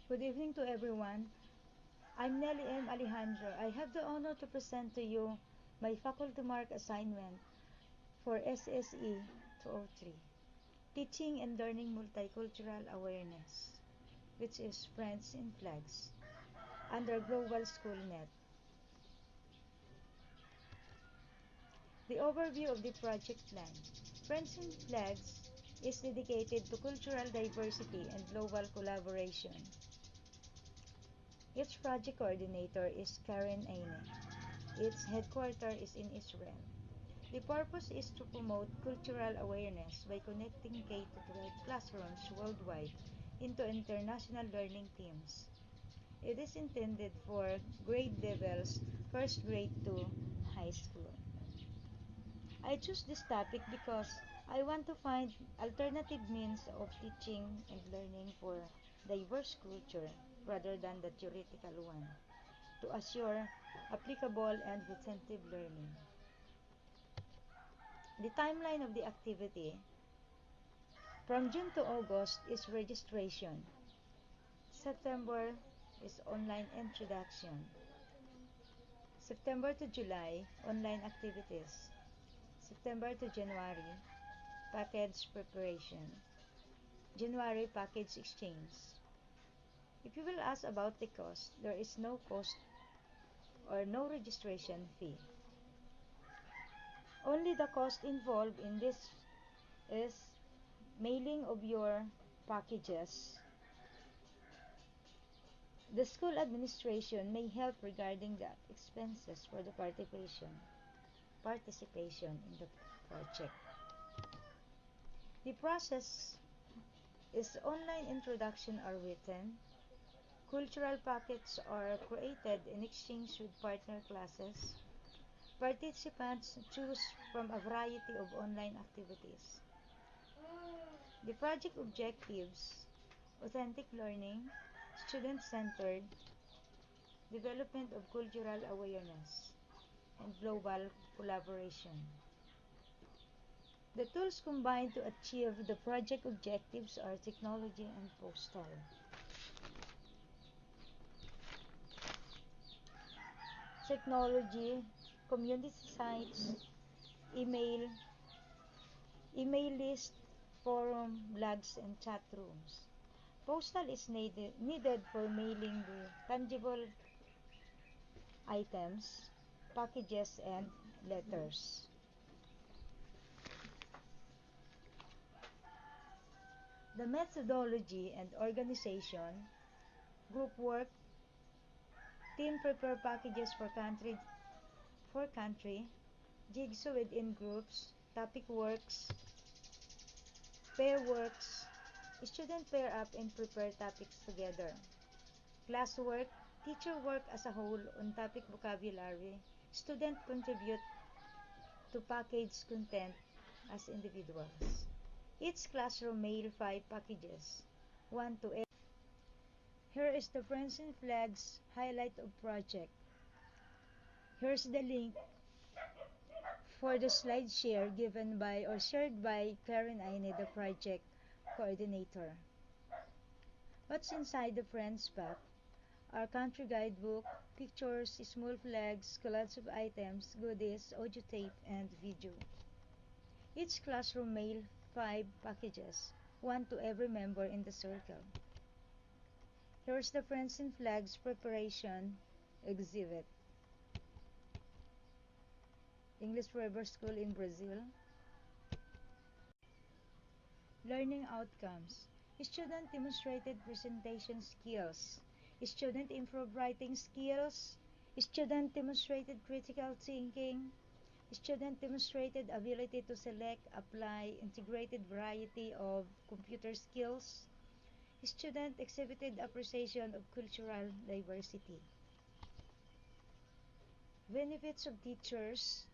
Good evening to everyone. I'm Nelly M. Alejandro. I have the honor to present to you my faculty mark assignment for SSE 203, Teaching and Learning Multicultural Awareness, which is Friends in Flags, under Global SchoolNet. The overview of the project plan. Friends in Flags is dedicated to cultural diversity and global collaboration. Its project coordinator is Karen Aine. Its headquarters is in Israel. The purpose is to promote cultural awareness by connecting K-12 classrooms worldwide into international learning teams. It is intended for grade levels first grade to high school. I choose this topic because I want to find alternative means of teaching and learning for diverse culture rather than the theoretical one, to assure applicable and retentive learning. The timeline of the activity from June to August is registration. September is online introduction. September to July, online activities. September to January, package preparation. January, package exchange. If you will ask about the cost, there is no cost or no registration fee. Only the cost involved in this is mailing of your packages. The school administration may help regarding the expenses for the participation in the project. The process is online introduction are written, cultural packets are created in exchange with partner classes. Participants choose from a variety of online activities. The project objectives: authentic learning, student-centered, development of cultural awareness, and global collaboration. The tools combined to achieve the project objectives are technology and postal. Technology, community sites, email, email list, forum, blogs, and chat rooms. Postal is needed for mailing the tangible items, packages, and letters. The methodology and organization: group work, team prepare packages for country, jigsaw within groups, topic works, pair works, student pair up and prepare topics together. Class work, teacher work as a whole on topic vocabulary, student contribute to package content as individuals. Each classroom mail 5 packages, 1 to 8. Here is the Friends in Flags highlight of project. Here's the link for the slide share given by or shared by Karen Aine, the project coordinator. What's inside the Friends pack? Our country guidebook, pictures, small flags, collage of items, goodies, audio tape, and video. Each classroom mail 5 packages, 1 to every member in the circle. Here's the Friends in Flags preparation exhibit. English Forever School in Brazil. Learning outcomes. Student demonstrated presentation skills. Student improved writing skills. Student demonstrated critical thinking. Student demonstrated ability to select, apply, integrated variety of computer skills. Student exhibited appreciation of cultural diversity. Benefits of teachers.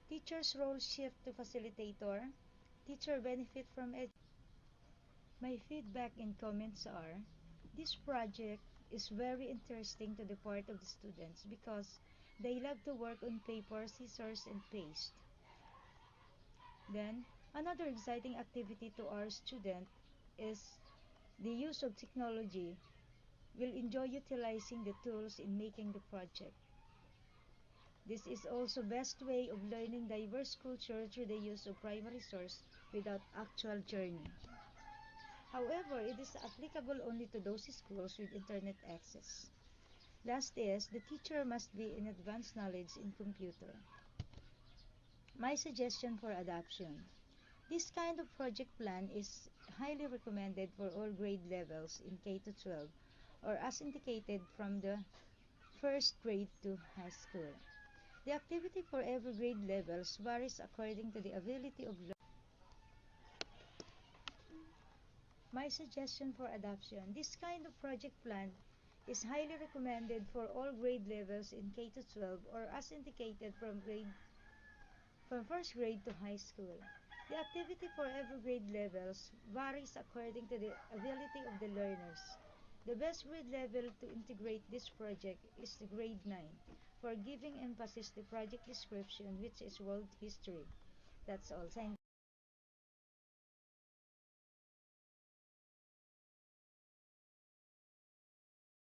Teacher's role shift to facilitator. Teacher benefit from My feedback and comments are, this project is very interesting to the part of the students because they love to work on paper, scissors, and paste. Then, another exciting activity to our student is the use of technology will enjoy utilizing the tools in making the project. This is also best way of learning diverse culture through the use of primary source without actual journey. However, it is applicable only to those schools with internet access. Last is, the teacher must be in advanced knowledge in computer. My suggestion for adoption. This kind of project plan is highly recommended for all grade levels in K to 12 or as indicated from the first grade to high school. The activity for every grade levels varies according to the ability of learners. My suggestion for adoption. This kind of project plan is highly recommended for all grade levels in K to 12 or as indicated from first grade to high school. The activity for every grade levels varies according to the ability of the learners. The best grade level to integrate this project is the grade 9 for giving emphasis to project description which is world history. That's all. Thank